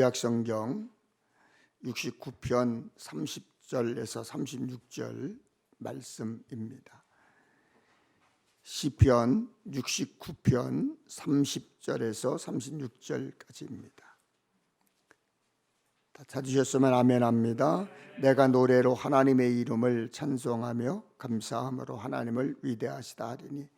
구약성경 69편 30절에서 36절 말씀입니다. 시편 69편 30절에서 36절까지입니다. 다 찾으셨으면 아멘합니다. 내가 노래로 하나님의 이름을 찬송하며 감사함으로 하나님을 위대하시다 하리니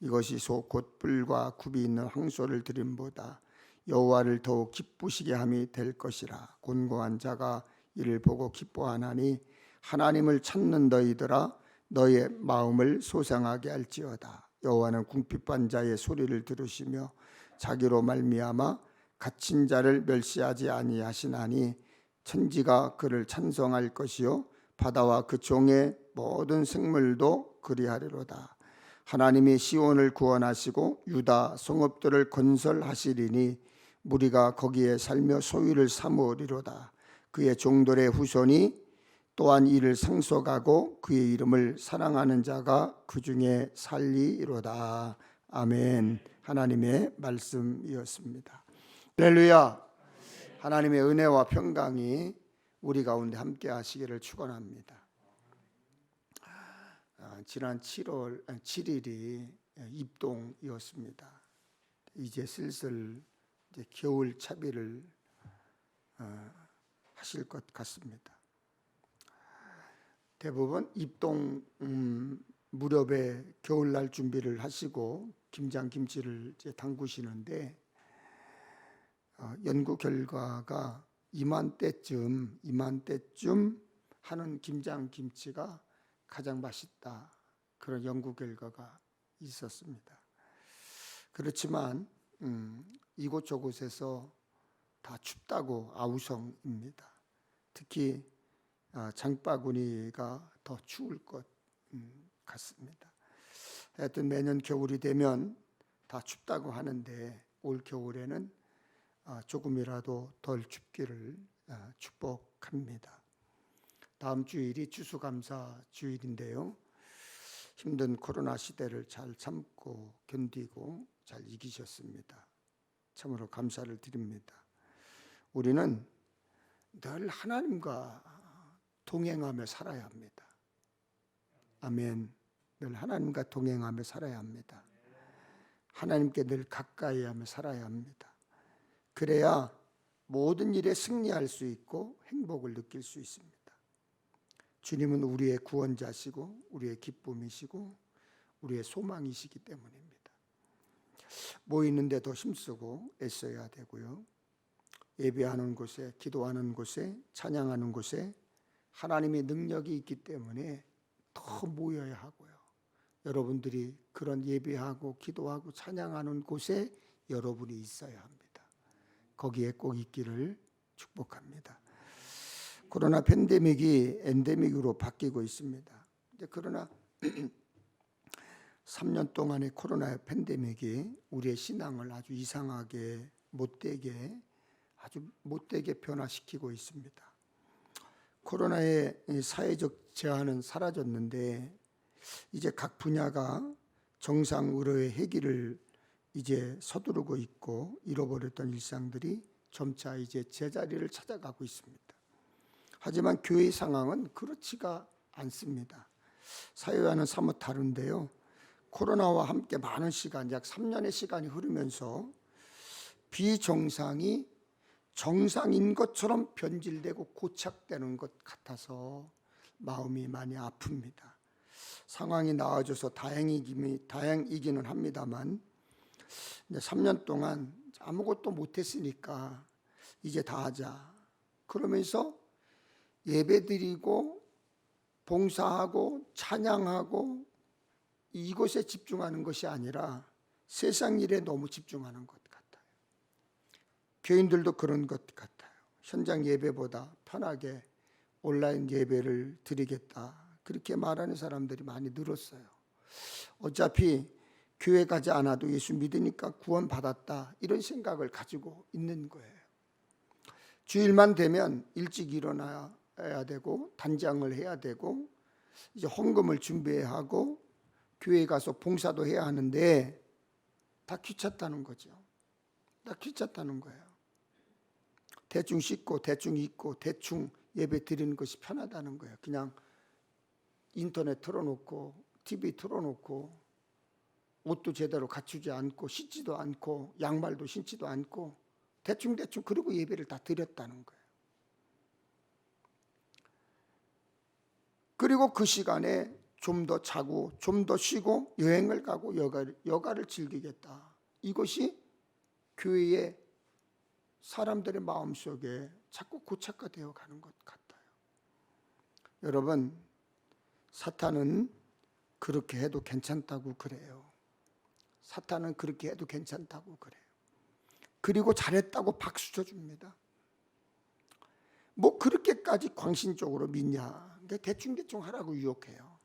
이것이 소 곧 뿔과 굽이 있는 황소를 드림보다 여호와를 더욱 기쁘시게 함이 될 것이라. 곤고한 자가 이를 보고 기뻐하나니 하나님을 찾는 너희들아 너의 마음을 소상하게 할지어다. 여호와는 궁핍한 자의 소리를 들으시며 자기로 말미암아 갇힌 자를 멸시하지 아니하시나니 천지가 그를 찬송할 것이요 바다와 그 종의 모든 생물도 그리하리로다. 하나님이 시온을 구원하시고 유다 성읍들을 건설하시리니 무리가 거기에 살며 소유를 삼으리로다. 그의 종들의 후손이 또한 이를 상속하고 그의 이름을 사랑하는 자가 그 중에 살리로다. 아멘. 하나님의 말씀이었습니다. 할렐루야. 하나님의 은혜와 평강이 우리 가운데 함께 하시기를 축원합니다. 지난 7일이 입동이었습니다. 이제 슬슬 이제 겨울 차비를 하실 것 같습니다. 대부분 입동 무렵에 겨울날 준비를 하시고 김장김치를 이제 담그시는데 연구 결과가 이맘때쯤 하는 김장김치가 가장 맛있다, 그런 연구 결과가 있었습니다. 그렇지만 이곳저곳에서 다 춥다고 아우성입니다. 특히 장바구니가 더 추울 것 같습니다. 하여튼 매년 겨울이 되면 다 춥다고 하는데 올 겨울에는 조금이라도 덜 춥기를 축복합니다. 다음 주일이 추수감사 주일인데요. 힘든 코로나 시대를 잘 참고 견디고 잘 이기셨습니다. 참으로 감사를 드립니다. 우리는 늘 하나님과 동행하며 살아야 합니다. 아멘. 늘 하나님과 동행하며 살아야 합니다. 하나님께 늘 가까이 하며 살아야 합니다. 그래야 모든 일에 승리할 수 있고 행복을 느낄 수 있습니다. 주님은 우리의 구원자시고 우리의 기쁨이시고 우리의 소망이시기 때문입니다. 모이는데 더 힘쓰고 애써야 되고요. 예배하는 곳에, 기도하는 곳에, 찬양하는 곳에 하나님의 능력이 있기 때문에 더 모여야 하고요. 여러분들이 그런 예배하고 기도하고 찬양하는 곳에 여러분이 있어야 합니다. 거기에 꼭 있기를 축복합니다. 코로나 팬데믹이 엔데믹으로 바뀌고 있습니다. 그러나 3년 동안의 코로나 팬데믹이 우리의 신앙을 아주 이상하게 아주 못되게 변화시키고 있습니다. 코로나의 사회적 제한은 사라졌는데 이제 각 분야가 정상으로의 회귀를 이제 서두르고 있고 잃어버렸던 일상들이 점차 이제 제자리를 찾아가고 있습니다. 하지만 교회의 상황은 그렇지가 않습니다. 사회와는 사뭇 다른데요. 코로나와 함께 많은 시간, 약 3년의 시간이 흐르면서 비정상이 정상인 것처럼 변질되고 고착되는 것 같아서 마음이 많이 아픕니다. 상황이 나아져서 다행이기는 합니다만 3년 동안 아무것도 못했으니까 이제 다 하자. 그러면서 예배드리고 봉사하고 찬양하고 이것에 집중하는 것이 아니라 세상 일에 너무 집중하는 것 같아요. 교인들도 그런 것 같아요. 현장 예배보다 편하게 온라인 예배를 드리겠다, 그렇게 말하는 사람들이 많이 늘었어요. 어차피 교회 가지 않아도 예수 믿으니까 구원받았다, 이런 생각을 가지고 있는 거예요. 주일만 되면 일찍 일어나야 되고 단장을 해야 되고 이제 헌금을 준비해야 하고 교회에 가서 봉사도 해야 하는데 다 귀찮다는 거죠. 다 귀찮다는 거예요. 대충 씻고 대충 입고 대충 예배 드리는 것이 편하다는 거예요. 그냥 인터넷 틀어놓고 TV 틀어놓고 옷도 제대로 갖추지 않고 씻지도 않고 양말도 신지도 않고 대충 그리고 예배를 다 드렸다는 거예요. 그리고 그 시간에 좀 더 자고 좀 더 쉬고 여행을 가고 여가를 즐기겠다. 이것이 교회의 사람들의 마음속에 자꾸 고착화되어 가는 것 같아요. 여러분, 사탄은 그렇게 해도 괜찮다고 그래요. 사탄은 그렇게 해도 괜찮다고 그래요. 그리고 잘했다고 박수 쳐줍니다. 뭐 그렇게까지 광신적으로 믿냐? 근데 대충 하라고 유혹해요.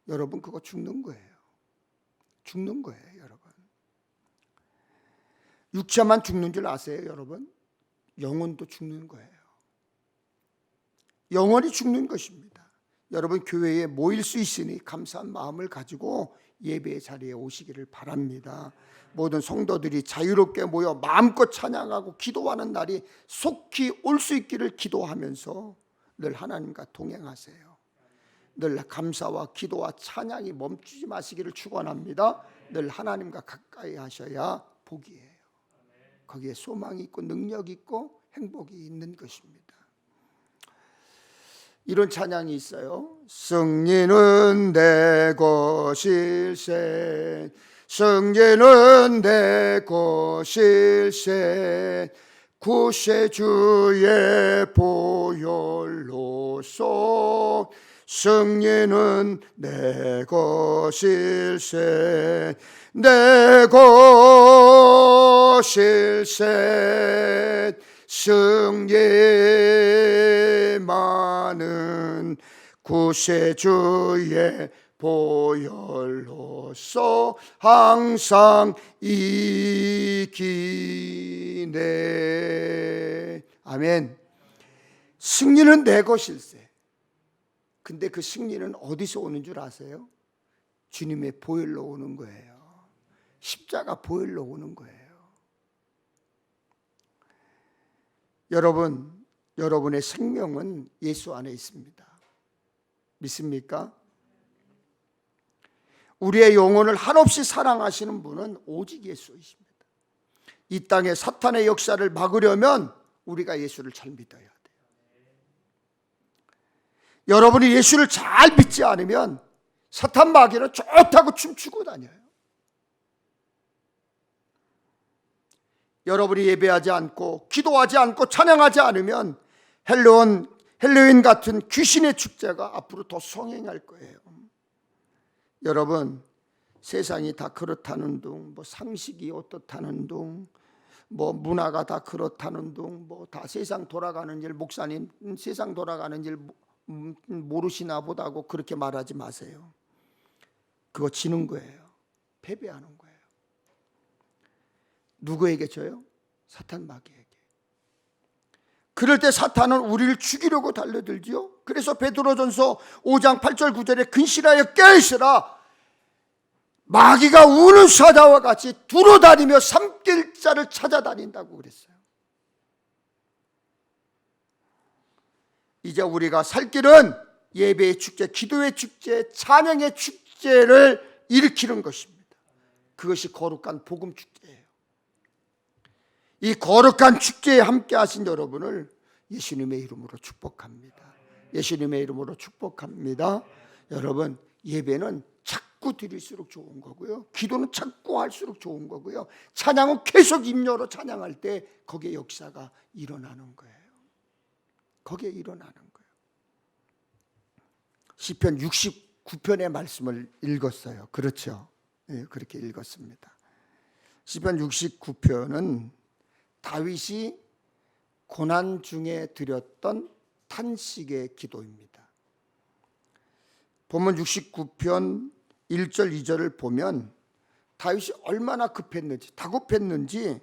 여러분, 그거 죽는 거예요. 죽는 거예요, 여러분. 육체만 죽는 줄 아세요, 여러분? 영혼도 죽는 거예요. 영혼이 죽는 것입니다. 여러분, 교회에 모일 수 있으니 감사한 마음을 가지고 예배의 자리에 오시기를 바랍니다. 모든 성도들이 자유롭게 모여 마음껏 찬양하고 기도하는 날이 속히 올 수 있기를 기도하면서 늘 하나님과 동행하세요. 늘 감사와 기도와 찬양이 멈추지 마시기를 축원합니다. 늘 하나님과 가까이 하셔야 복이에요. 거기에 소망이 있고 능력이 있고 행복이 있는 것입니다. 이런 찬양이 있어요. 승리는 내 것일세, 승리는 내 것일세, 구세주의 보혈로서 승리는 내 것일세, 내 것일세, 승리만은 구세주의 보혈로서 항상 이기네. 아멘. 승리는 내 것일세. 근데 그 승리는 어디서 오는 줄 아세요? 주님의 보혈로 오는 거예요. 십자가 보혈로 오는 거예요. 여러분, 여러분의 생명은 예수 안에 있습니다. 믿습니까? 우리의 영혼을 한없이 사랑하시는 분은 오직 예수이십니다. 이 땅에 사탄의 역사를 막으려면 우리가 예수를 잘 믿어야 돼요. 여러분이 예수를 잘 믿지 않으면 사탄 마귀는 좋다고 춤추고 다녀요. 여러분이 예배하지 않고 기도하지 않고 찬양하지 않으면 헬로윈 같은 귀신의 축제가 앞으로 더 성행할 거예요. 여러분, 세상이 다 그렇다는 둥, 뭐 상식이 어떻다는 둥, 뭐 문화가 다 그렇다는 둥, 뭐 다 세상 돌아가는 일, 목사님 세상 돌아가는 일 모르시나 보다고 그렇게 말하지 마세요. 그거 지는 거예요. 패배하는 거예요. 누구에게 져요? 사탄 마귀에게. 그럴 때 사탄은 우리를 죽이려고 달려들지요. 그래서 베드로전서 5장 8절 9절에 근실하여 깨어있으라. 마귀가 우는 사자와 같이 두루다니며 삼킬 자를 찾아다닌다고 그랬어요. 이제 우리가 살 길은 예배의 축제, 기도의 축제, 찬양의 축제를 일으키는 것입니다. 그것이 거룩한 복음 축제예요. 이 거룩한 축제에 함께 하신 여러분을 예수님의 이름으로 축복합니다. 예수님의 이름으로 축복합니다. 여러분, 예배는 자꾸 드릴수록 좋은 거고요. 기도는 자꾸 할수록 좋은 거고요. 찬양은 계속 입력으로 찬양할 때 거기에 역사가 일어나는 거예요. 거기에 일어나는 거예요. 시편 69편의 말씀을 읽었어요. 그렇죠? 네, 그렇게 읽었습니다. 시편 69편은 다윗이 고난 중에 드렸던 탄식의 기도입니다. 본문 69편 1절 2절을 보면 다윗이 얼마나 급했는지, 다급했는지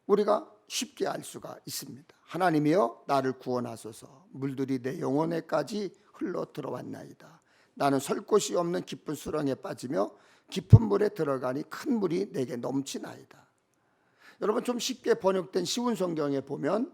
우리가 쉽게 알 수가 있습니다. 하나님이여 나를 구원하소서. 물들이 내 영혼에까지 흘러 들어왔나이다. 나는 설 곳이 없는 깊은 수렁에 빠지며 깊은 물에 들어가니 큰 물이 내게 넘치나이다. 여러분, 좀 쉽게 번역된 쉬운 성경에 보면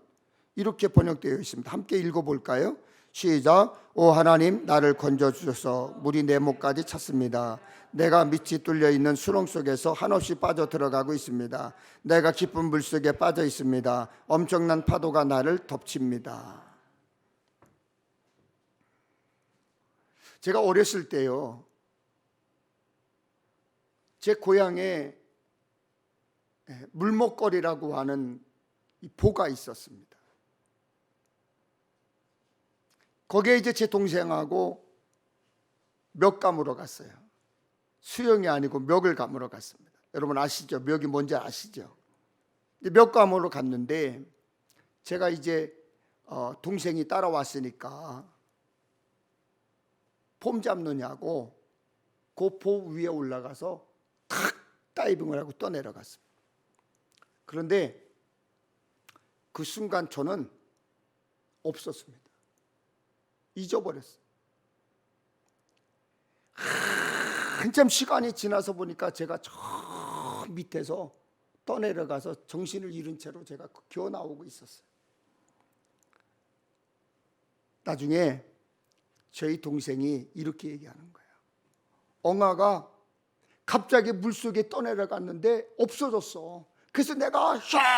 이렇게 번역되어 있습니다. 함께 읽어볼까요? 시작. 오 하나님, 나를 건져주셔서 물이 내 목까지 찼습니다. 내가 밑이 뚫려 있는 수렁 속에서 한없이 빠져 들어가고 있습니다. 내가 깊은 물속에 빠져 있습니다. 엄청난 파도가 나를 덮칩니다. 제가 어렸을 때요, 제 고향에 물목거리라고 하는 이 보가 있었습니다. 거기에 이제 제 동생하고 멱 감으러 갔어요. 수영이 아니고 멱을 감으러 갔습니다. 여러분 아시죠? 멱이 뭔지 아시죠? 멱 감으러 갔는데 제가 이제 동생이 따라왔으니까 폼 잡느냐고 그 보 위에 올라가서 탁 다이빙을 하고 떠내려갔습니다. 그런데 그 순간 저는 없었습니다. 잊어버렸어요. 한참 시간이 지나서 보니까 제가 저 밑에서 떠내려가서 정신을 잃은 채로 제가 기어 나오고 있었어요. 나중에 저희 동생이 이렇게 얘기하는 거예요. 엉아가 갑자기 물속에 떠내려갔는데 없어졌어. 그래서 내가 샹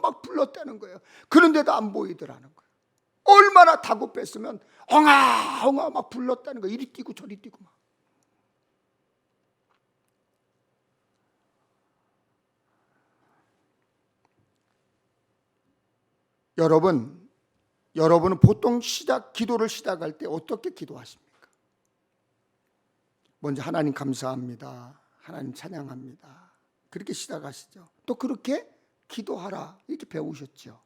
막 불렀다는 거예요. 그런데도 안 보이더라는 거예요. 얼마나 다급했으면 엉아 엉아 막 불렀다는 거예요. 이리 뛰고 저리 뛰고 막. 여러분은 보통 기도를 시작할 때 어떻게 기도하십니까? 먼저 하나님 감사합니다. 하나님 찬양합니다. 그렇게 시작하시죠. 또 그렇게 기도하라 이렇게 배우셨죠.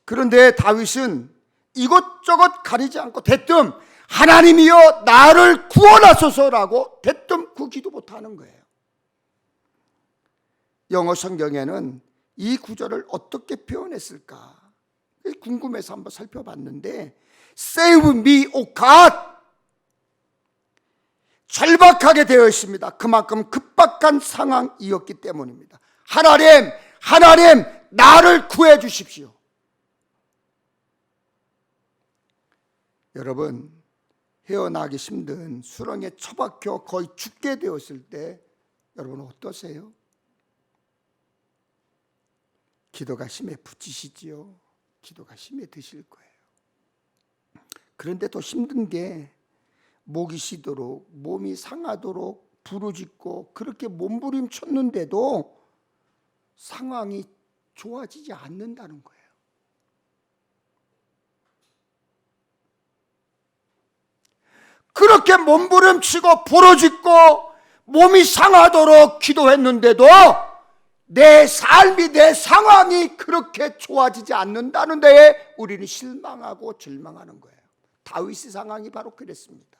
그런데 다윗은 이것저것 가리지 않고 대뜸 하나님이여 나를 구원하소서라고 대뜸 그 기도부터 하는 거예요. 영어 성경에는 이 구절을 어떻게 표현했을까 궁금해서 한번 살펴봤는데 Save me, O God, 절박하게 되어 있습니다. 그만큼 급박한 상황이었기 때문입니다. 하나님 나를 구해 주십시오. 여러분 헤어나기 힘든 수렁에 처박혀 거의 죽게 되었을 때 여러분 어떠세요? 기도가 힘에 부치시지요. 기도가 힘에 드실 거예요. 그런데 더 힘든 게 목이 쉬도록 몸이 상하도록 부르짖고 그렇게 몸부림쳤는데도 상황이 좋아지지 않는다는 거예요. 그렇게 몸부림치고 부르짖고 몸이 상하도록 기도했는데도 내 삶이 내 상황이 그렇게 좋아지지 않는다는 데에 우리는 실망하고 절망하는 거예요. 다윗의 상황이 바로 그랬습니다.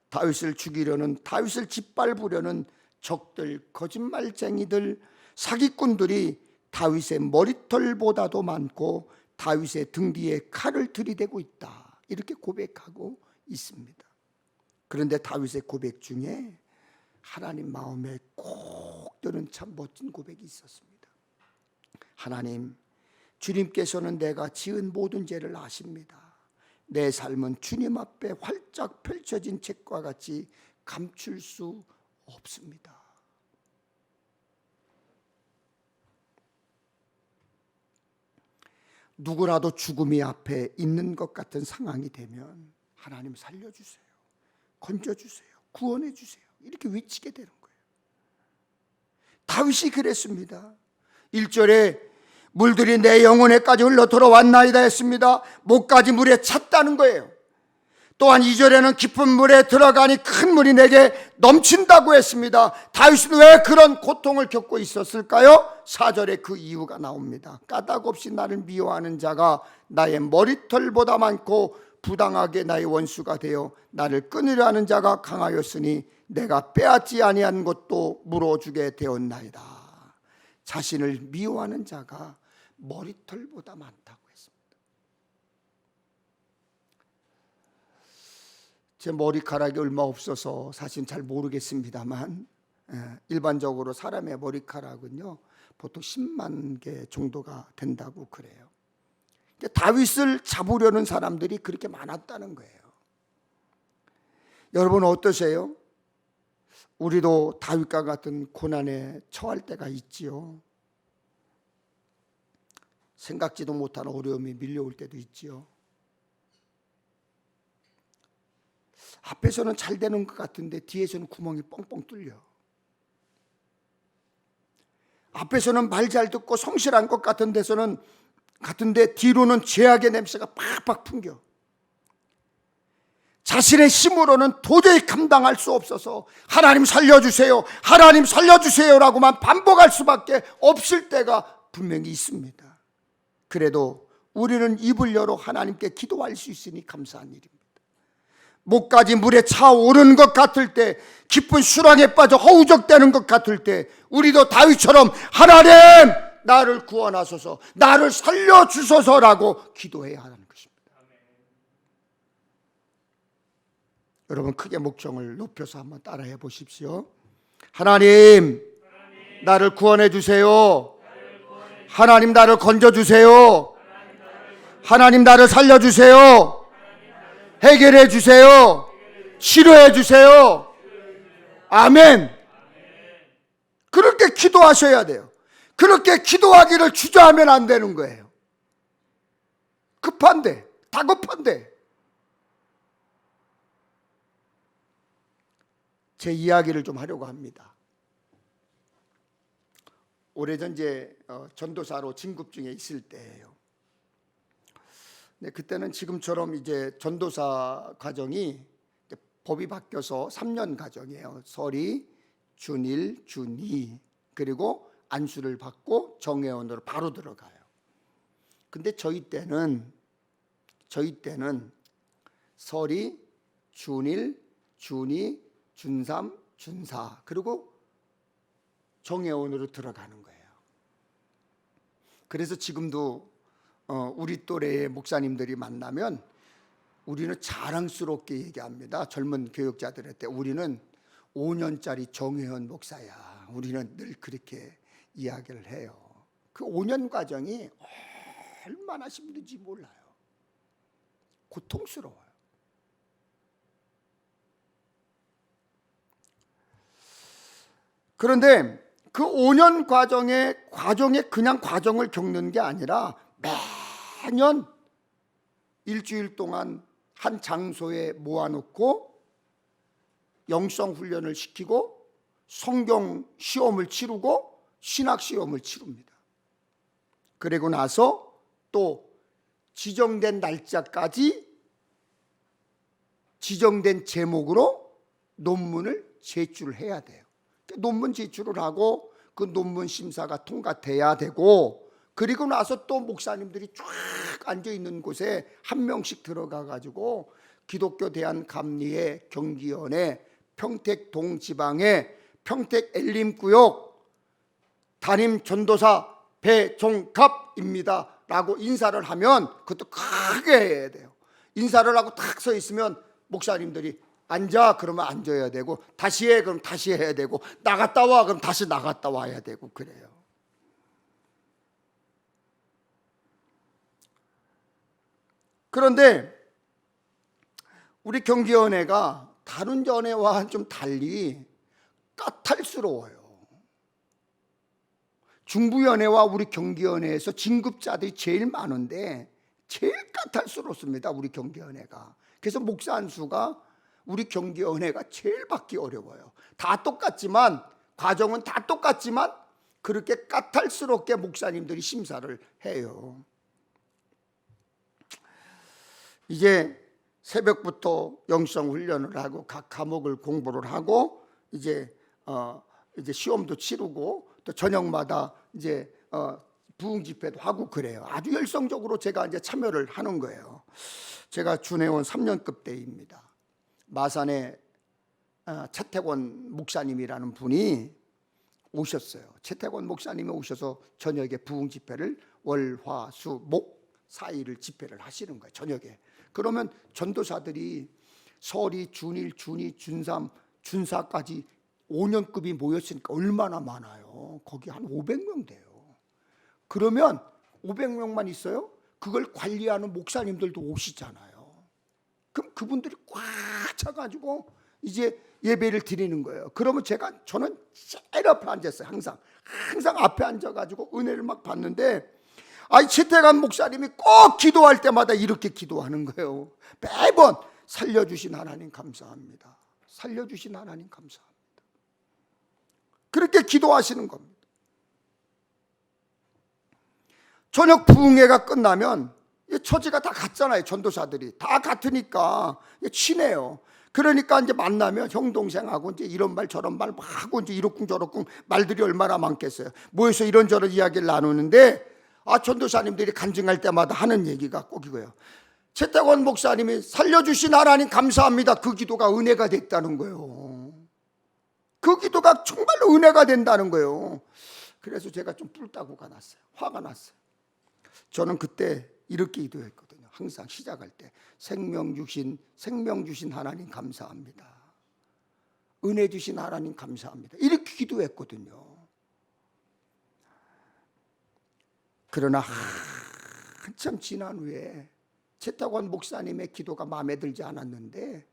다윗을 죽이려는 다윗을 짓밟으려는 적들, 거짓말쟁이들, 사기꾼들이 다윗의 머리털보다도 많고 다윗의 등 뒤에 칼을 들이대고 있다 이렇게 고백하고 있습니다. 그런데 다윗의 고백 중에 하나님 마음에 꼭 드는 참 멋진 고백이 있었습니다. 하나님, 주님께서는 내가 지은 모든 죄를 아십니다. 내 삶은 주님 앞에 활짝 펼쳐진 책과 같이 감출 수 없습니다. 누구라도 죽음이 앞에 있는 것 같은 상황이 되면 하나님 살려주세요. 건져주세요. 구원해주세요. 이렇게 외치게 되는 거예요. 다윗이 그랬습니다. 1절에 물들이 내 영혼에까지 흘러 들어왔나이다 했습니다. 목까지 물에 찼다는 거예요. 또한 2절에는 깊은 물에 들어가니 큰 물이 내게 넘친다고 했습니다. 다윗은 왜 그런 고통을 겪고 있었을까요? 4절에 그 이유가 나옵니다. 까닭 없이 나를 미워하는 자가 나의 머리털보다 많고 부당하게 나의 원수가 되어 나를 끊으려 하는 자가 강하였으니 내가 빼앗지 아니한 것도 물어주게 되었나이다. 자신을 미워하는 자가 머리털보다 많다고 했습니다. 제 머리카락이 얼마 없어서 사실 잘 모르겠습니다만 일반적으로 사람의 머리카락은요 보통 10만 개 정도가 된다고 그래요. 다윗을 잡으려는 사람들이 그렇게 많았다는 거예요. 여러분 어떠세요? 우리도 다윗과 같은 고난에 처할 때가 있지요. 생각지도 못한 어려움이 밀려올 때도 있지요. 앞에서는 잘 되는 것 같은데 뒤에서는 구멍이 뻥뻥 뚫려. 앞에서는 말 잘 듣고 성실한 것 같은데 뒤로는 죄악의 냄새가 팍팍 풍겨. 자신의 힘으로는 도저히 감당할 수 없어서 하나님 살려주세요, 하나님 살려주세요라고만 반복할 수밖에 없을 때가 분명히 있습니다. 그래도 우리는 입을 열어 하나님께 기도할 수 있으니 감사한 일입니다. 목까지 물에 차오르는 것 같을 때, 깊은 수렁에 빠져 허우적대는 것 같을 때 우리도 다윗처럼 하나님 나를 구원하소서, 나를 살려주소서라고 기도해야 하는 것입니다. 여러분 크게 목청을 높여서 한번 따라해 보십시오. 하나님 나를 구원해 주세요. 하나님 나를 건져 주세요. 하나님 나를 살려 주세요. 해결해 주세요. 치료해 주세요. 아멘. 그렇게 기도하셔야 돼요. 그렇게 기도하기를 주저하면 안 되는 거예요. 급한데, 다급한데. 제 이야기를 좀 하려고 합니다. 오래전 이제 전도사로 진급 중에 있을 때예요. 네, 그때는 지금처럼 이제 전도사 과정이 법이 바뀌어서 3년 과정이에요. 설이, 준일, 준이, 그리고 안수를 받고 정회원으로 바로 들어가요. 근데 저희 때는 설이, 준일, 준이, 준삼, 준사, 그리고 정회원으로 들어가는 거예요. 그래서 지금도 우리 또래의 목사님들이 만나면 우리는 자랑스럽게 얘기합니다. 젊은 교역자들한테 우리는 5년짜리 정회원 목사야. 우리는 늘 그렇게 이야기를 해요. 그 5년 과정이 얼마나 힘든지 몰라요. 고통스러워요. 그런데 그 5년 과정에 그냥 과정을 겪는 게 아니라 매년 일주일 동안 한 장소에 모아놓고 영성 훈련을 시키고 성경 시험을 치르고 신학 시험을 치릅니다. 그리고 나서 또 지정된 날짜까지 지정된 제목으로 논문을 제출해야 돼요. 논문 제출을 하고 그 논문 심사가 통과돼야 되고, 그리고 나서 또 목사님들이 쫙 앉아있는 곳에 한 명씩 들어가 가지고 기독교 대한감리회 경기원회 평택동 지방의 평택 엘림구역 담임 전도사 배종갑입니다 라고 인사를 하면, 그것도 크게 해야 돼요. 인사를 하고 탁 서 있으면 목사님들이 앉아 그러면 앉아야 되고, 다시 해 그럼 다시 해야 되고, 나갔다 와 그럼 다시 나갔다 와야 되고 그래요. 그런데 우리 경기원회가 다른 전회와는 좀 달리 까탈스러워요. 중부연회와 우리 경기연회에서 진급자들이 제일 많은데 제일 까탈스럽습니다, 우리 경기연회가. 그래서 목사 안수가 우리 경기연회가 제일 받기 어려워요. 다 똑같지만, 과정은 다 똑같지만 그렇게 까탈스럽게 목사님들이 심사를 해요. 이제 새벽부터 영성 훈련을 하고 각 과목을 공부를 하고 이제 시험도 치르고 또 저녁마다 이제 부흥 집회도 하고 그래요. 아주 열성적으로 제가 이제 참여를 하는 거예요. 제가 준회원 3년급 때입니다. 마산에 차태권 목사님이라는 분이 오셨어요. 차태권 목사님이 오셔서 저녁에 부흥 집회를 월, 화, 수, 목 4일을 집회를 하시는 거예요, 저녁에. 그러면 전도사들이 설이, 준일, 준이, 준삼, 준사까지 5년급이 모였으니까 얼마나 많아요. 거기 한 500명 돼요. 그러면 500명만 있어요? 그걸 관리하는 목사님들도 오시잖아요. 그럼 그분들이 꽉 차가지고 이제 예배를 드리는 거예요. 그러면 저는 제일 앞에 앉았어요. 항상 앞에 앉아가지고 은혜를 막 받는데, 최태관 목사님이 꼭 기도할 때마다 이렇게 기도하는 거예요. 매번 살려주신 하나님 감사합니다. 살려주신 하나님 감사합니다. 그렇게 기도하시는 겁니다. 저녁 부흥회가 끝나면 처지가 다 같잖아요. 전도사들이 다 같으니까 친해요. 그러니까 이제 만나면 형 동생하고 이제 이런 말 저런 말 막 하고 이제 이러쿵저러쿵 말들이 얼마나 많겠어요. 모여서 이런저런 이야기를 나누는데, 전도사님들이 간증할 때마다 하는 얘기가 꼭 이거예요. 최태권 목사님이 살려주신 하나님 감사합니다. 그 기도가 은혜가 됐다는 거예요. 그 기도가 정말로 은혜가 된다는 거예요. 그래서 제가 좀 뿔따구가 났어요. 화가 났어요. 저는 그때 이렇게 기도했거든요. 항상 시작할 때 생명 주신 하나님 감사합니다. 은혜 주신 하나님 감사합니다. 이렇게 기도했거든요. 그러나 한참 지난 후에 최태권 목사님의 기도가 마음에 들지 않았는데,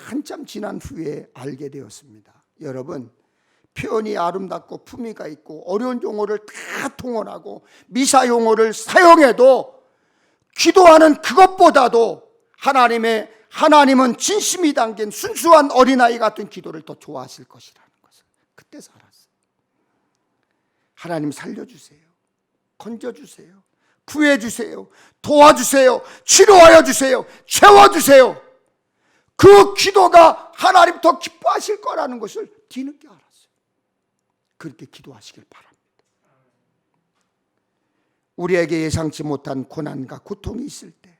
한참 지난 후에 알게 되었습니다. 여러분, 표현이 아름답고 품위가 있고 어려운 용어를 다 통언하고 미사 용어를 사용해도 기도하는 그것보다도 하나님은 진심이 담긴 순수한 어린아이 같은 기도를 더 좋아하실 것이라는 것을 그때 알았어요. 하나님 살려주세요. 건져주세요. 구해주세요. 도와주세요. 치료하여 주세요. 채워주세요. 그 기도가 하나님 더 기뻐하실 거라는 것을 뒤늦게 알았어요. 그렇게 기도하시길 바랍니다. 우리에게 예상치 못한 고난과 고통이 있을 때,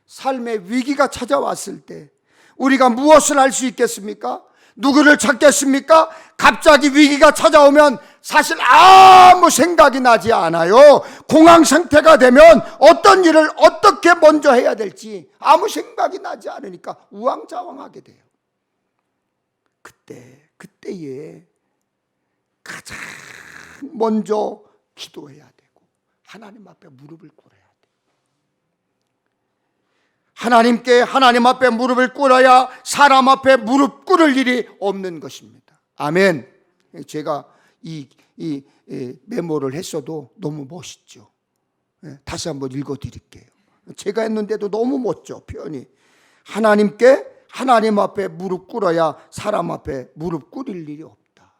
삶의 위기가 찾아왔을 때 우리가 무엇을 할 수 있겠습니까? 누구를 찾겠습니까? 갑자기 위기가 찾아오면 사실 아무 생각이 나지 않아요. 공황 상태가 되면 어떤 일을 어떻게 먼저 해야 될지 아무 생각이 나지 않으니까 우왕좌왕하게 돼요. 그때에 가장 먼저 기도해야 되고 하나님 앞에 무릎을 꿇어야 돼요. 하나님 앞에 무릎을 꿇어야 사람 앞에 무릎 꿇을 일이 없는 것입니다. 아멘. 제가 이 메모를 했어도 너무 멋있죠. 다시 한번 읽어드릴게요. 제가 했는데도 너무 멋져, 표현이. 하나님 앞에 무릎 꿇어야 사람 앞에 무릎 꿇을 일이 없다.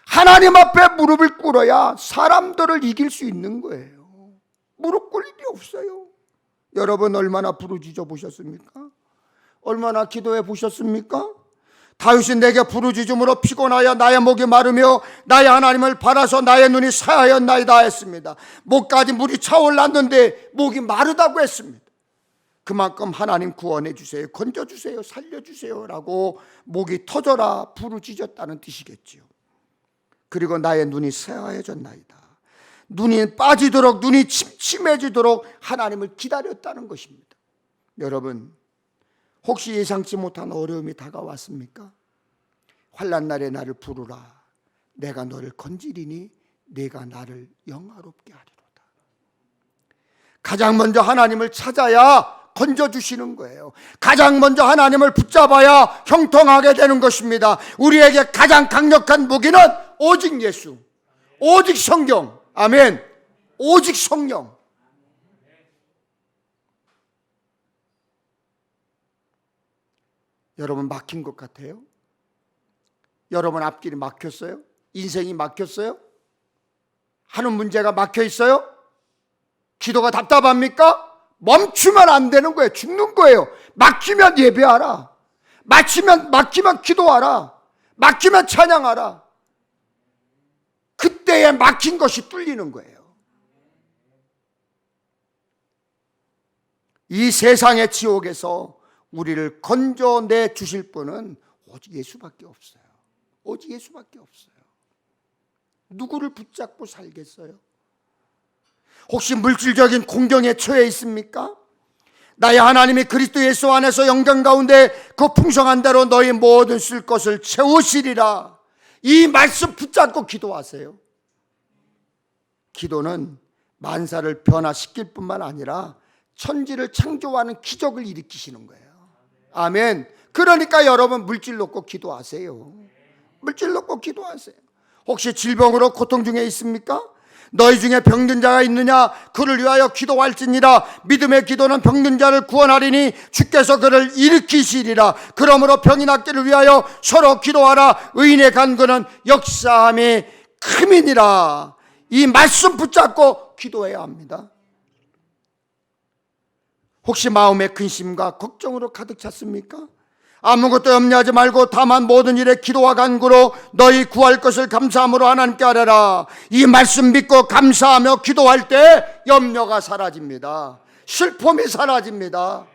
하나님 앞에 무릎을 꿇어야 사람들을 이길 수 있는 거예요. 무릎 꿇을 일이 없어요. 여러분 얼마나 부르짖어 보셨습니까? 얼마나 기도해 보셨습니까? 다윗이 내게 부르짖음으로 피곤하여 나의 목이 마르며 나의 하나님을 바라서 나의 눈이 새하였나이다 했습니다. 목까지 물이 차올랐는데 목이 마르다고 했습니다. 그만큼 하나님 구원해 주세요, 건져 주세요, 살려 주세요라고 목이 터져라 부르짖었다는 뜻이겠지요. 그리고 나의 눈이 새하여졌나이다. 눈이 빠지도록, 눈이 침침해지도록 하나님을 기다렸다는 것입니다. 여러분, 혹시 예상치 못한 어려움이 다가왔습니까? 환난 날에 나를 부르라. 내가 너를 건지리니 내가 나를 영화롭게 하리로다. 가장 먼저 하나님을 찾아야 건져주시는 거예요. 가장 먼저 하나님을 붙잡아야 형통하게 되는 것입니다. 우리에게 가장 강력한 무기는 오직 예수, 오직 성경. 아멘. 오직 성령. 여러분 막힌 것 같아요? 여러분 앞길이 막혔어요? 인생이 막혔어요? 하는 문제가 막혀 있어요? 기도가 답답합니까? 멈추면 안 되는 거예요. 죽는 거예요. 막히면 예배하라. 막히면 기도하라. 막히면 찬양하라. 그때에 막힌 것이 뚫리는 거예요. 이 세상의 지옥에서 우리를 건져내 주실 분은 오직 예수밖에 없어요. 오직 예수밖에 없어요. 누구를 붙잡고 살겠어요? 혹시 물질적인 공경에 처해 있습니까? 나의 하나님이 그리스도 예수 안에서 영광 가운데 그 풍성한 대로 너희 모든 쓸 것을 채우시리라. 이 말씀 붙잡고 기도하세요. 기도는 만사를 변화시킬 뿐만 아니라 천지를 창조하는 기적을 일으키시는 거예요. 아멘. 그러니까 여러분 물질 놓고 기도하세요. 물질 놓고 기도하세요. 혹시 질병으로 고통 중에 있습니까? 너희 중에 병든 자가 있느냐? 그를 위하여 기도할지니라. 믿음의 기도는 병든 자를 구원하리니 주께서 그를 일으키시리라. 그러므로 병이 낫기를 위하여 서로 기도하라. 의인의 간구는 역사함이 큼이니라. 이 말씀 붙잡고 기도해야 합니다. 혹시 마음의 근심과 걱정으로 가득 찼습니까? 아무것도 염려하지 말고 다만 모든 일에 기도와 간구로 너희 구할 것을 감사함으로 하나님께 아뢰라. 이 말씀 믿고 감사하며 기도할 때 염려가 사라집니다. 슬픔이 사라집니다.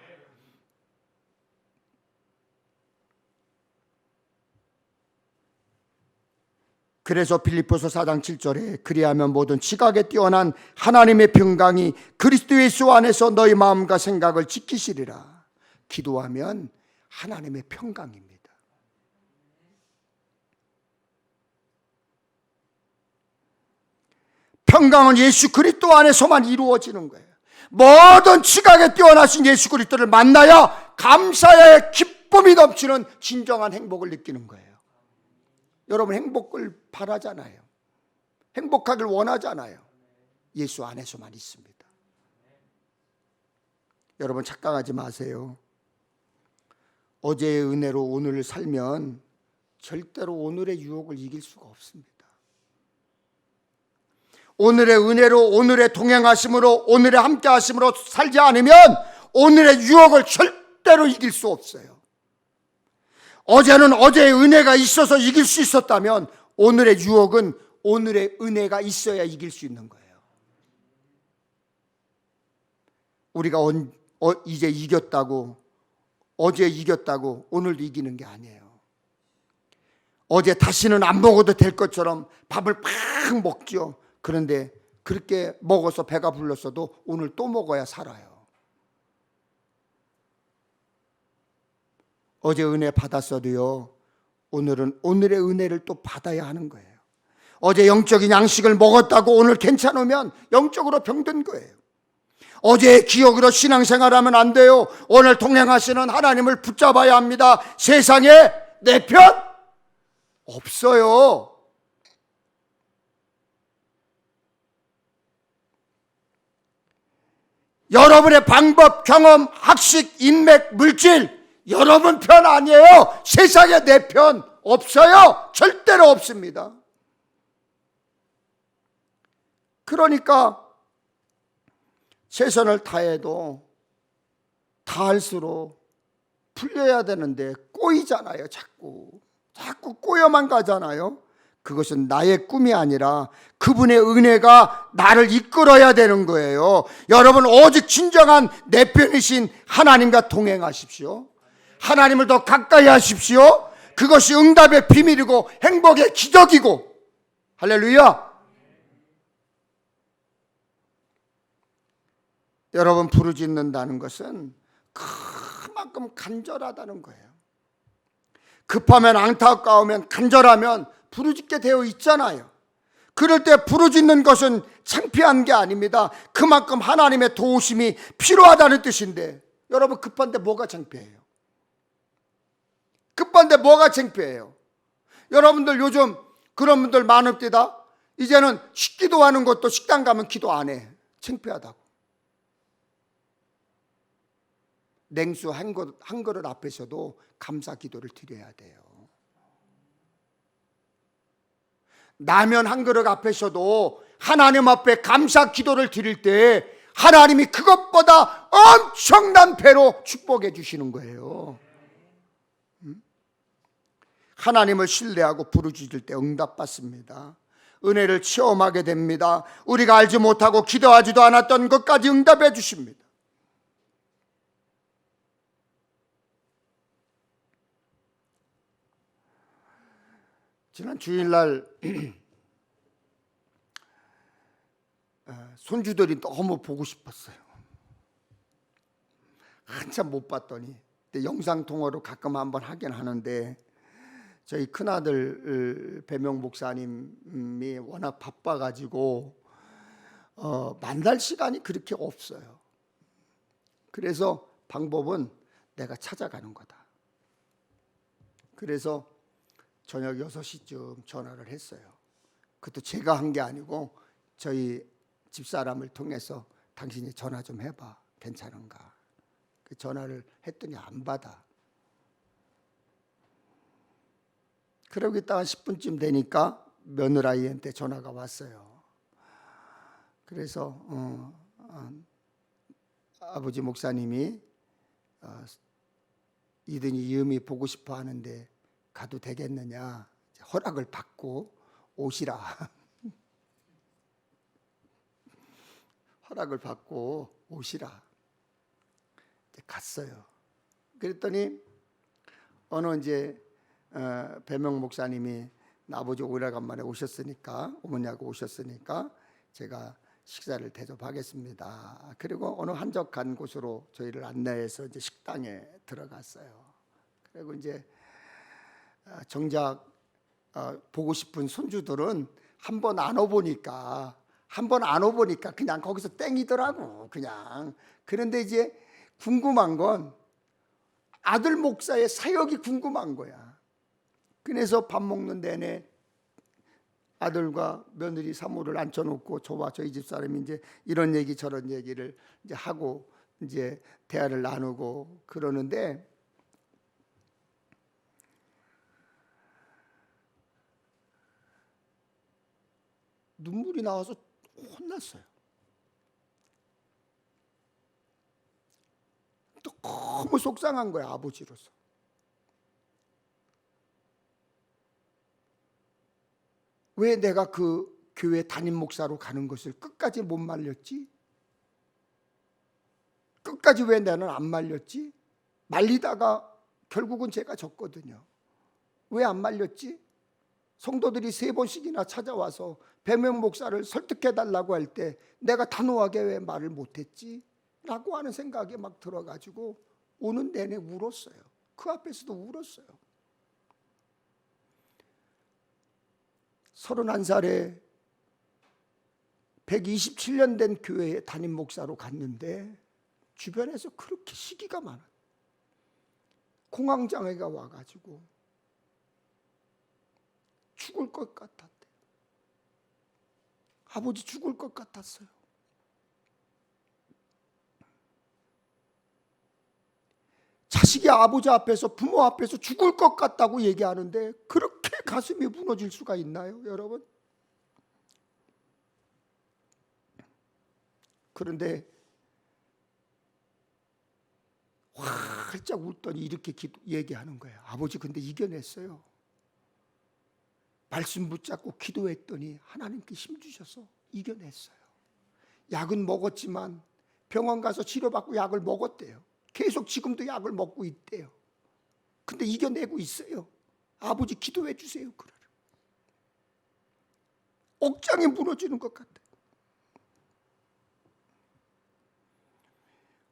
그래서 빌립보서 4장 7절에 그리하면 모든 지각에 뛰어난 하나님의 평강이 그리스도 예수 안에서 너희 마음과 생각을 지키시리라. 기도하면 하나님의 평강입니다. 평강은 예수 그리스도 안에서만 이루어지는 거예요. 모든 지각에 뛰어나신 예수 그리스도를 만나야 감사의 기쁨이 넘치는 진정한 행복을 느끼는 거예요. 여러분 행복을 바라잖아요. 행복하길 원하잖아요. 예수 안에서만 있습니다. 여러분 착각하지 마세요. 어제의 은혜로 오늘을 살면 절대로 오늘의 유혹을 이길 수가 없습니다. 오늘의 은혜로 오늘의 동행하심으로 오늘의 함께하심으로 살지 않으면 오늘의 유혹을 절대로 이길 수 없어요. 어제는 어제의 은혜가 있어서 이길 수 있었다면 오늘의 유혹은 오늘의 은혜가 있어야 이길 수 있는 거예요. 우리가 이제 이겼다고 어제 이겼다고 오늘도 이기는 게 아니에요. 어제 다시는 안 먹어도 될 것처럼 밥을 팍 먹죠. 그런데 그렇게 먹어서 배가 불렀어도 오늘 또 먹어야 살아요. 어제 은혜 받았어도요, 오늘은 오늘의 은혜를 또 받아야 하는 거예요. 어제 영적인 양식을 먹었다고 오늘 괜찮으면 영적으로 병든 거예요. 어제의 기억으로 신앙생활하면 안 돼요. 오늘 동행하시는 하나님을 붙잡아야 합니다. 세상에 내 편 없어요. 여러분의 방법, 경험, 학식, 인맥, 물질 여러분 편 아니에요. 세상에 내 편 없어요. 절대로 없습니다. 그러니까 최선을 다해도 다할수록 풀려야 되는데 꼬이잖아요. 자꾸 꼬여만 가잖아요. 그것은 나의 꿈이 아니라 그분의 은혜가 나를 이끌어야 되는 거예요. 여러분 오직 진정한 내 편이신 하나님과 동행하십시오. 하나님을 더 가까이 하십시오. 그것이 응답의 비밀이고 행복의 기적이고. 할렐루야. 여러분 부르짖는다는 것은 그만큼 간절하다는 거예요. 급하면 안타까우면 간절하면 부르짖게 되어 있잖아요. 그럴 때 부르짖는 것은 창피한 게 아닙니다. 그만큼 하나님의 도우심이 필요하다는 뜻인데 여러분 급한데 뭐가 창피해요? 급한데 뭐가 창피해요? 여러분들 요즘 그런 분들 많읍니다. 이제는 식기도 하는 것도 식당 가면 기도 안 해. 창피하다고. 냉수 한 그릇 앞에서도 감사 기도를 드려야 돼요. 라면 한 그릇 앞에서도 하나님 앞에 감사 기도를 드릴 때 하나님이 그것보다 엄청난 배로 축복해 주시는 거예요. 하나님을 신뢰하고 부르짖을 때 응답받습니다. 은혜를 체험하게 됩니다. 우리가 알지 못하고 기도하지도 않았던 것까지 응답해 주십니다. 지난 주일날 손주들이 너무 보고 싶었어요. 한참 못 봤더니 영상통화로 가끔 한번 하긴 하는데 저희 큰아들 배명 목사님이 워낙 바빠가지고 만날 시간이 그렇게 없어요. 그래서 방법은 내가 찾아가는 거다. 그래서 저녁 6시쯤 전화를 했어요. 그것도 제가 한 게 아니고 저희 집사람을 통해서 당신이 전화 좀 해봐. 괜찮은가? 그 전화를 했더니 안 받아. 그러고 있다가 10분쯤 되니까 며느라이한테 전화가 왔어요. 그래서 아버지 목사님이 이든이 이음이 보고 싶어 하는데 가도 되겠느냐, 허락을 받고 오시라. 허락을 받고 오시라. 갔어요. 그랬더니 어느 이제 배명 목사님이 아버지 오래간만에 오셨으니까, 어머니하고 오셨으니까 제가 식사를 대접하겠습니다. 그리고 어느 한적한 곳으로 저희를 안내해서 이제 식당에 들어갔어요. 그리고 이제 정작 보고 싶은 손주들은 한 번 안 오보니까 그냥 거기서 땡이더라고. 그냥. 그런데 이제 궁금한 건 아들 목사의 사역이 궁금한 거야. 그래서 밥 먹는 내내 아들과 며느리 사모를 앉혀놓고 저와 저희 집사람이 이제 이런 얘기 저런 얘기를 이제 하고 이제 대화를 나누고 그러는데, 눈물이 나와서 혼났어요. 너무 속상한 거야, 아버지로서. 왜 내가 그 교회 담임 목사로 가는 것을 끝까지 못 말렸지? 끝까지 왜 나는 안 말렸지? 말리다가 결국은 제가 졌거든요. 왜 안 말렸지? 성도들이 3번씩이나 찾아와서 배명 목사를 설득해달라고 할 때 내가 단호하게 왜 말을 못했지? 라고 하는 생각이 막 들어가지고 오는 내내 울었어요. 그 앞에서도 울었어요. 31살에 127년 된 교회에 담임 목사로 갔는데 주변에서 그렇게 시기가 많아. 공황장애가 와가지고 죽을 것 같았대. 아버지 죽을 것 같았어요. 자식이 아버지 앞에서, 부모 앞에서 죽을 것 같다고 얘기하는데 그렇게 가슴이 무너질 수가 있나요, 여러분? 그런데 활짝 웃더니 이렇게 얘기하는 거예요. 아버지 근데 이겨냈어요. 말씀 붙잡고 기도했더니 하나님께 힘 주셔서 이겨냈어요. 약은 먹었지만 병원 가서 치료받고 약을 먹었대요. 계속 지금도 약을 먹고 있대요. 근데 이겨내고 있어요. 아버지 기도해 주세요. 그래. 억장이 무너지는 것 같아요.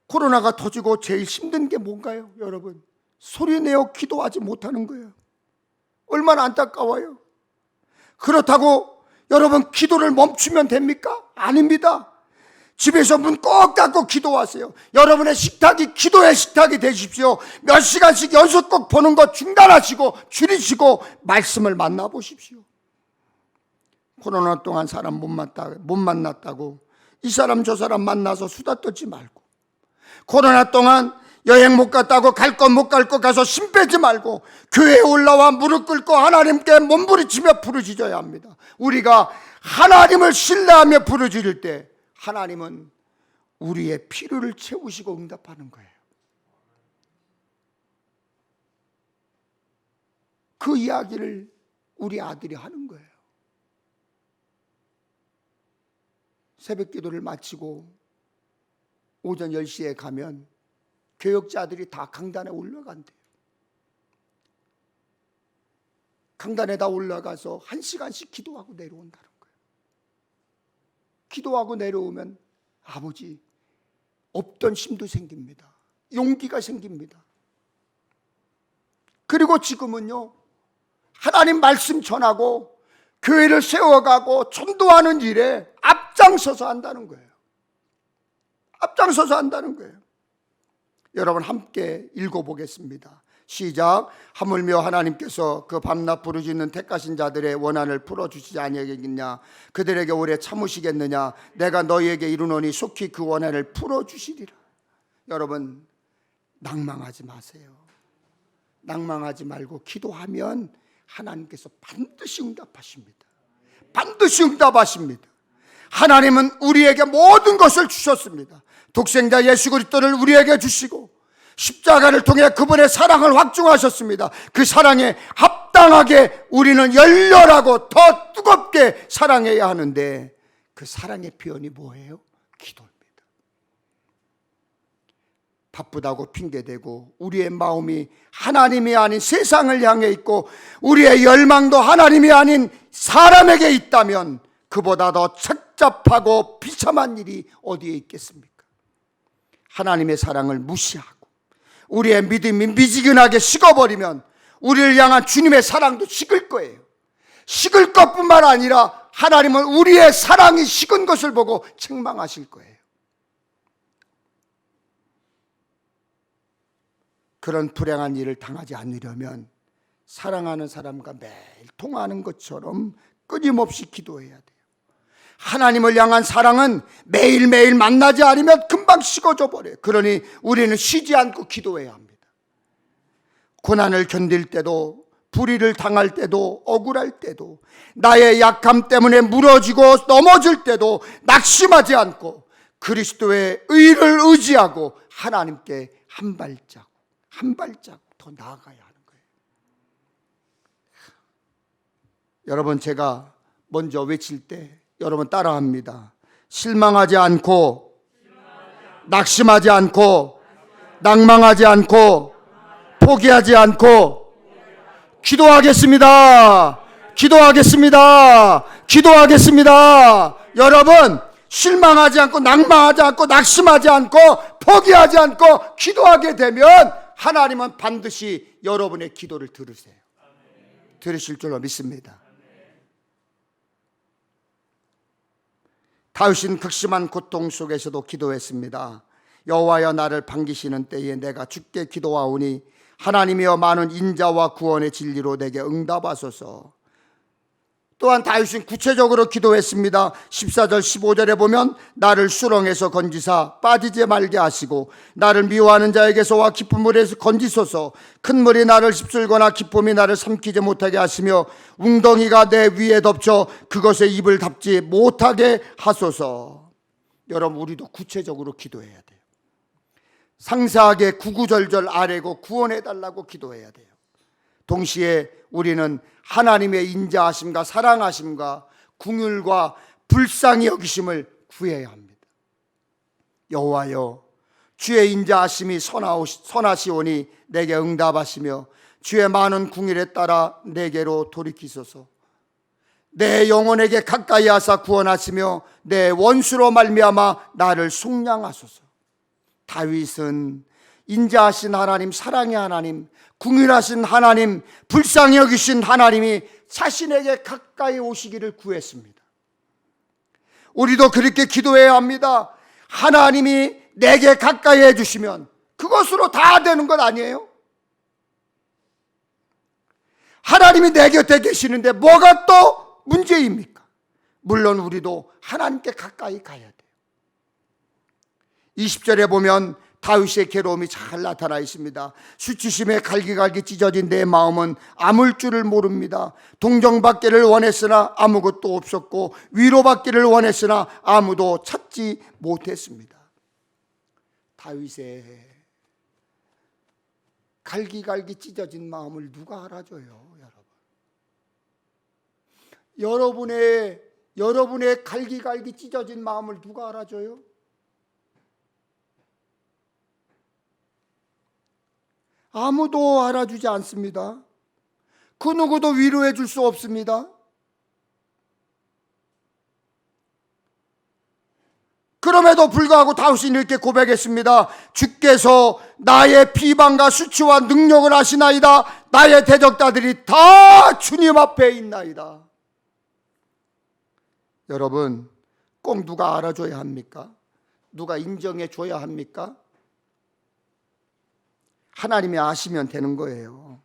코로나가 터지고 제일 힘든 게 뭔가요, 여러분? 소리내어 기도하지 못하는 거예요. 얼마나 안타까워요. 그렇다고 여러분 기도를 멈추면 됩니까? 아닙니다. 집에서 문 꼭 닫고 기도하세요. 여러분의 식탁이 기도의 식탁이 되십시오. 몇 시간씩 연속곡 보는 거 중단하시고 줄이시고 말씀을 만나보십시오. 코로나 동안 사람 못 만났다고 이 사람 저 사람 만나서 수다 떨지 말고, 코로나 동안 여행 못 갔다고 갈 것 못 갈 것 가서 심 빼지 말고 교회에 올라와 무릎 꿇고 하나님께 몸부림치며 부르짖어야 합니다. 우리가 하나님을 신뢰하며 부르짖을 때 하나님은 우리의 필요를 채우시고 응답하는 거예요. 그 이야기를 우리 아들이 하는 거예요. 새벽 기도를 마치고 오전 10시에 가면 교역자들이 다 강단에 올라간대요. 강단에다 올라가서 1시간씩 기도하고 내려온다는 거예요. 기도하고 내려오면 아버지 없던 힘도 생깁니다. 용기가 생깁니다. 그리고 지금은요, 하나님 말씀 전하고 교회를 세워가고 전도하는 일에 앞장서서 한다는 거예요. 앞장서서 한다는 거예요. 여러분 함께 읽어보겠습니다. 시작. 하물며 하나님께서 그 밤낮 부르짖는 택하신 자들의 원한을 풀어주시지 아니하겠느냐? 그들에게 오래 참으시겠느냐? 내가 너희에게 이르노니 속히 그 원한을 풀어주시리라. 여러분 낭망하지 마세요. 낭망하지 말고 기도하면 하나님께서 반드시 응답하십니다. 반드시 응답하십니다. 하나님은 우리에게 모든 것을 주셨습니다. 독생자 예수 그리스도를 우리에게 주시고 십자가를 통해 그분의 사랑을 확증하셨습니다. 그 사랑에 합당하게 우리는 열렬하고 더 뜨겁게 사랑해야 하는데 그 사랑의 표현이 뭐예요? 기도입니다. 바쁘다고 핑계대고 우리의 마음이 하나님이 아닌 세상을 향해 있고 우리의 열망도 하나님이 아닌 사람에게 있다면 그보다 더 착잡하고 비참한 일이 어디에 있겠습니까? 하나님의 사랑을 무시하고 우리의 믿음이 미지근하게 식어버리면 우리를 향한 주님의 사랑도 식을 거예요. 식을 것뿐만 아니라 하나님은 우리의 사랑이 식은 것을 보고 책망하실 거예요. 그런 불행한 일을 당하지 않으려면 사랑하는 사람과 매일 통화하는 것처럼 끊임없이 기도해야 돼요. 하나님을 향한 사랑은 매일매일 만나지 않으면 금방 식어져 버려요. 그러니 우리는 쉬지 않고 기도해야 합니다. 고난을 견딜 때도, 불의를 당할 때도, 억울할 때도, 나의 약함 때문에 무너지고 넘어질 때도 낙심하지 않고 그리스도의 의를 의지하고 하나님께 한 발짝 더 나아가야 하는 거예요. 여러분 제가 먼저 외칠 때 여러분 따라합니다. 실망하지 않고, 낙심하지 않고, 낭망하지 않고, 포기하지 않고 기도하겠습니다. 기도하겠습니다. 기도하겠습니다. 여러분 실망하지 않고, 낭망하지 않고, 낙심하지 않고, 포기하지 않고 기도하게 되면 하나님은 반드시 여러분의 기도를 들으세요. 들으실 줄로 믿습니다. 다윗은 극심한 고통 속에서도 기도했습니다. 여호와여 나를 반기시는 때에 내가 주께 기도하오니 하나님이여 많은 인자와 구원의 진리로 내게 응답하소서. 또한 다윗은 구체적으로 기도했습니다. 14절 15절에 보면 나를 수렁에서 건지사 빠지지 말게 하시고 나를 미워하는 자에게서와 깊은 물에서 건지소서. 큰 물이 나를 휩쓸거나 기쁨이 나를 삼키지 못하게 하시며 웅덩이가 내 위에 덮쳐 그것에 입을 닫지 못하게 하소서. 여러분 우리도 구체적으로 기도해야 돼요. 상세하게 구구절절 아뢰고 구원해달라고 기도해야 돼요. 동시에 우리는 하나님의 인자하심과 사랑하심과 긍휼과 불쌍히 여기심을 구해야 합니다. 여호와여 주의 인자하심이 선하시오니 내게 응답하시며 주의 많은 긍휼에 따라 내게로 돌이키소서. 내 영혼에게 가까이 하사 구원하시며 내 원수로 말미암아 나를 속량하소서. 다윗은 인자하신 하나님, 사랑의 하나님, 긍휼하신 하나님, 불쌍히 여기신 하나님이 자신에게 가까이 오시기를 구했습니다. 우리도 그렇게 기도해야 합니다. 하나님이 내게 가까이 해주시면 그것으로 다 되는 것 아니에요? 하나님이 내 곁에 계시는데 뭐가 또 문제입니까? 물론 우리도 하나님께 가까이 가야 돼요. 20절에 보면 다윗의 괴로움이 잘 나타나 있습니다. 수치심에 갈기갈기 찢어진 내 마음은 아물 줄을 모릅니다. 동정받기를 원했으나 아무것도 없었고 위로받기를 원했으나 아무도 찾지 못했습니다. 다윗의 갈기갈기 찢어진 마음을 누가 알아줘요, 여러분? 여러분의 갈기갈기 찢어진 마음을 누가 알아줘요? 아무도 알아주지 않습니다. 그 누구도 위로해 줄 수 없습니다. 그럼에도 불구하고 다윗은 이렇게 고백했습니다. 주께서 나의 비방과 수치와 능력을 아시나이다. 나의 대적자들이 다 주님 앞에 있나이다. 여러분 꼭 누가 알아줘야 합니까? 누가 인정해 줘야 합니까? 하나님이 아시면 되는 거예요.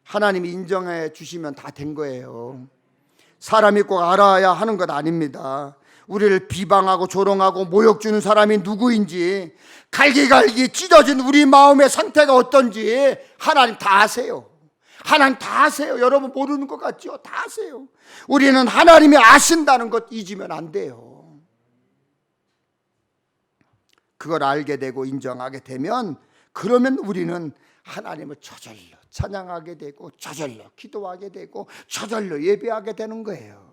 하나님이 인정해 주시면 다 된 거예요. 사람이 꼭 알아야 하는 것 아닙니다. 우리를 비방하고 조롱하고 모욕 주는 사람이 누구인지, 갈기갈기 찢어진 우리 마음의 상태가 어떤지 하나님 다 아세요. 하나님 다 아세요. 여러분 모르는 것 같죠? 다 아세요. 우리는 하나님이 아신다는 것 잊으면 안 돼요. 그걸 알게 되고 인정하게 되면, 그러면 우리는 하나님을 저절로 찬양하게 되고 저절로 기도하게 되고 저절로 예배하게 되는 거예요.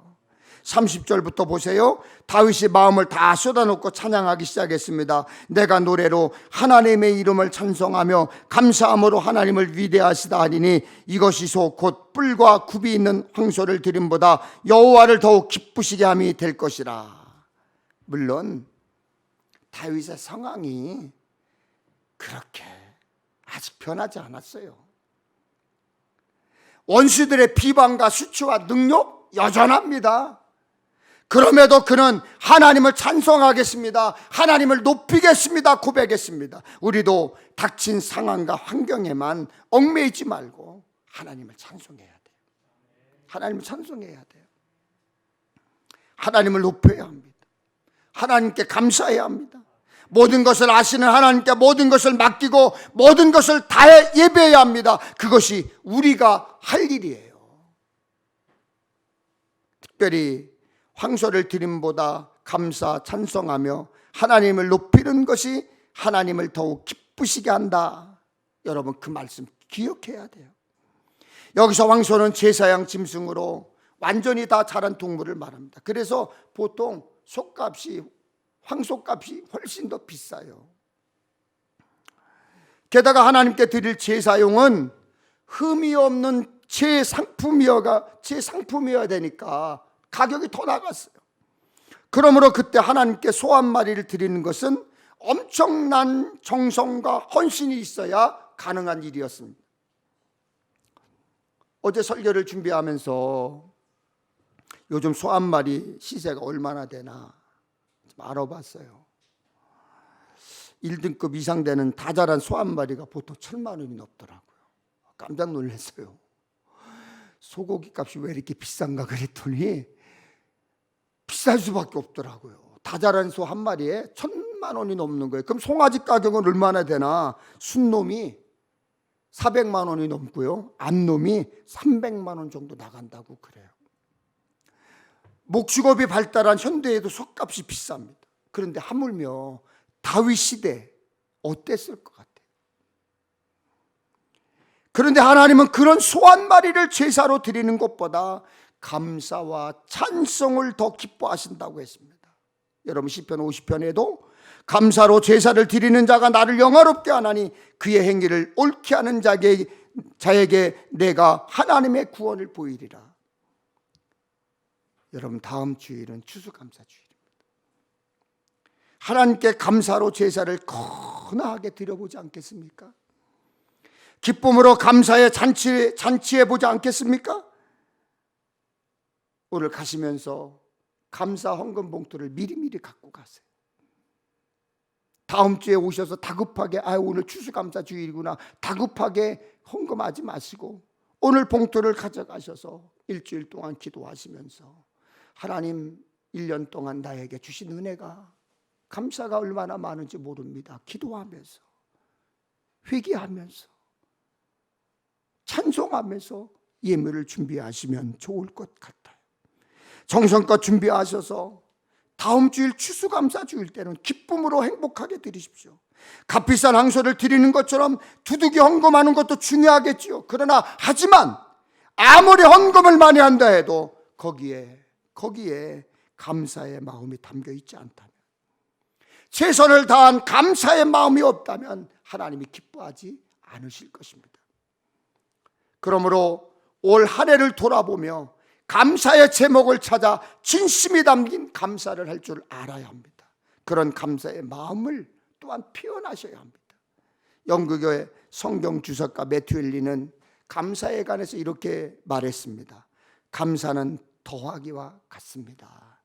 30절부터 보세요. 다윗이 마음을 다 쏟아놓고 찬양하기 시작했습니다. 내가 노래로 하나님의 이름을 찬송하며 감사함으로 하나님을 위대하시다 하리니 이것이소 곧 뿔과 굽이 있는 황소를 드림보다 여호와를 더욱 기쁘시게 함이 될 것이라. 물론 다윗의 상황이 그렇게 아직 변하지 않았어요. 원수들의 비방과 수치와 능욕 여전합니다. 그럼에도 그는 하나님을 찬송하겠습니다, 하나님을 높이겠습니다 고백했습니다. 우리도 닥친 상황과 환경에만 얽매이지 말고 하나님을 찬송해야 돼요. 하나님을 찬송해야 돼요. 하나님을 높여야 합니다. 하나님께 감사해야 합니다. 모든 것을 아시는 하나님께 모든 것을 맡기고 모든 것을 다해 예배해야 합니다. 그것이 우리가 할 일이에요. 특별히 황소를 드림보다 감사 찬송하며 하나님을 높이는 것이 하나님을 더욱 기쁘시게 한다. 여러분 그 말씀 기억해야 돼요. 여기서 황소는 제사양 짐승으로 완전히 다 자란 동물을 말합니다. 그래서 보통 속값이, 황소값이 훨씬 더 비싸요. 게다가 하나님께 드릴 제사용은 흠이 없는 제상품이어야 되니까 가격이 더 나갔어요. 그러므로 그때 하나님께 소 한 마리를 드리는 것은 엄청난 정성과 헌신이 있어야 가능한 일이었습니다. 어제 설교를 준비하면서 요즘 소 한 마리 시세가 얼마나 되나 좀 알아봤어요. 1등급 이상 되는 다 자란 소 한 마리가 보통 1,000만 원이 넘더라고요. 깜짝 놀랐어요. 소고기 값이 왜 이렇게 비싼가 그랬더니 비쌀 수밖에 없더라고요. 다 자란 소 한 마리에 1,000만 원이 넘는 거예요. 그럼 송아지 가격은 얼마나 되나? 순놈이 400만 원이 넘고요, 암놈이 300만 원 정도 나간다고 그래요. 목축업이 발달한 현대에도 소값이 비쌉니다. 그런데 하물며 다윗 시대 어땠을 것 같아요? 그런데 하나님은 그런 소 한 마리를 제사로 드리는 것보다 감사와 찬송을 더 기뻐하신다고 했습니다. 여러분 시편 50편에도 감사로 제사를 드리는 자가 나를 영화롭게 하나니 그의 행위를 옳게 하는 자에게 내가 하나님의 구원을 보이리라. 여러분 다음 주일은 추수감사주일입니다. 하나님께 감사로 제사를 거나하게 드려보지 않겠습니까? 기쁨으로 감사의 잔치해 보지 않겠습니까? 오늘 가시면서 감사 헌금 봉투를 미리미리 갖고 가세요. 다음 주에 오셔서 다급하게 오늘 추수감사주일이구나 다급하게 헌금하지 마시고 오늘 봉투를 가져가셔서 일주일 동안 기도하시면서 하나님 1년 동안 나에게 주신 은혜가 감사가 얼마나 많은지 모릅니다. 기도하면서 회개하면서 찬송하면서 예물을 준비하시면 좋을 것 같아요. 정성껏 준비하셔서 다음 주일 추수감사주일 때는 기쁨으로 행복하게 드리십시오. 값비싼 황소를 드리는 것처럼 두둑이 헌금하는 것도 중요하겠지요. 그러나 하지만 아무리 헌금을 많이 한다 해도 거기에 감사의 마음이 담겨 있지 않다면, 최선을 다한 감사의 마음이 없다면 하나님이 기뻐하지 않으실 것입니다. 그러므로 올 한 해를 돌아보며 감사의 제목을 찾아 진심이 담긴 감사를 할 줄 알아야 합니다. 그런 감사의 마음을 또한 표현하셔야 합니다. 영국의 성경 주석가 매튜 헨리는 감사에 관해서 이렇게 말했습니다. 감사는 더하기와 같습니다.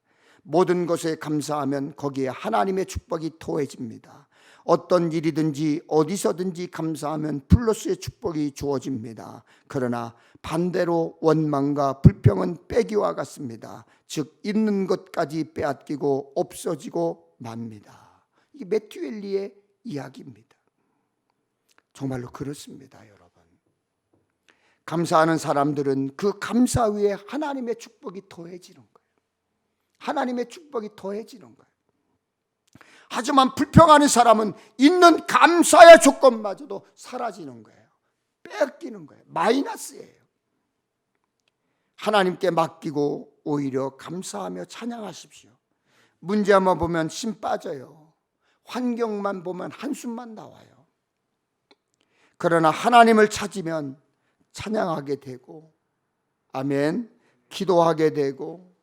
모든 것에 감사하면 거기에 하나님의 축복이 더해집니다. 어떤 일이든지 어디서든지 감사하면 플러스의 축복이 주어집니다. 그러나 반대로 원망과 불평은 빼기와 같습니다. 즉 있는 것까지 빼앗기고 없어지고 맙니다. 이게 매튜 엘리의 이야기입니다. 정말로 그렇습니다, 여러분. 감사하는 사람들은 그 감사 위에 하나님의 축복이 더해지는 거예요. 하나님의 축복이 더해지는 거예요. 하지만 불평하는 사람은 있는 감사의 조건마저도 사라지는 거예요. 뺏기는 거예요. 마이너스예요. 하나님께 맡기고 오히려 감사하며 찬양하십시오. 문제만 보면 심 빠져요. 환경만 보면 한숨만 나와요. 그러나 하나님을 찾으면 찬양하게 되고, 아멘, 기도하게 되고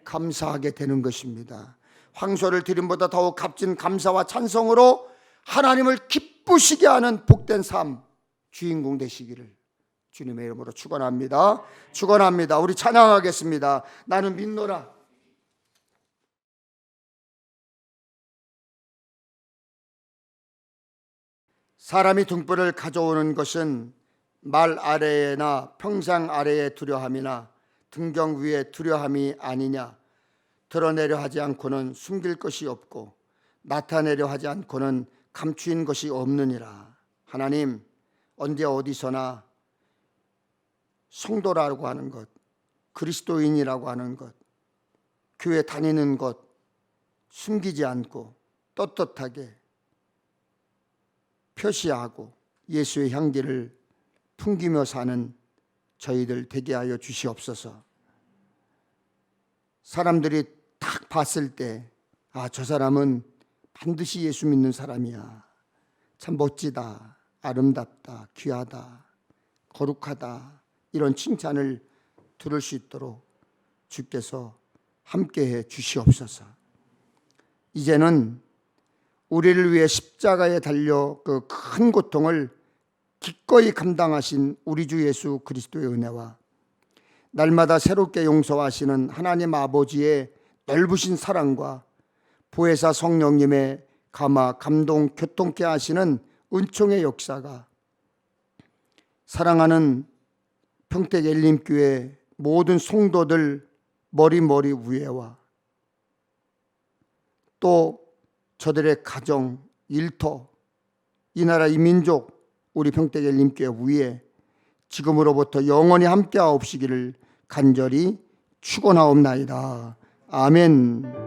감사하게 되는 것입니다. 황소를 드림보다 더욱 값진 감사와 찬송으로 하나님을 기쁘시게 하는 복된 삶 주인공 되시기를 주님의 이름으로 축원합니다. 축원합니다. 우리 찬양하겠습니다. 나는 믿노라. 사람이 등불을 가져오는 것은 말 아래에나 평상 아래에 두려함이나 등경 위에 두려함이 아니냐. 드러내려 하지 않고는 숨길 것이 없고 나타내려 하지 않고는 감추인 것이 없느니라. 하나님, 언제 어디서나 성도라고 하는 것, 그리스도인이라고 하는 것, 교회 다니는 것 숨기지 않고 떳떳하게 표시하고 예수의 향기를 풍기며 사는 저희들 되게 하여 주시옵소서. 사람들이 딱 봤을 때, 아, 저 사람은 반드시 예수 믿는 사람이야. 참 멋지다, 아름답다, 귀하다, 거룩하다, 이런 칭찬을 들을 수 있도록 주께서 함께해 주시옵소서. 이제는 우리를 위해 십자가에 달려 그 큰 고통을 기꺼이 감당하신 우리 주 예수 그리스도의 은혜와 날마다 새롭게 용서하시는 하나님 아버지의 넓으신 사랑과 보혜사 성령님의 감화, 감동, 교통케 하시는 은총의 역사가 사랑하는 평택 엘림교회 모든 성도들 머리 위에와 또 저들의 가정, 일터, 이 나라 이 민족, 우리 평택 엘림교회 위에 지금으로부터 영원히 함께하옵시기를 간절히 축원하옵나이다. 아멘.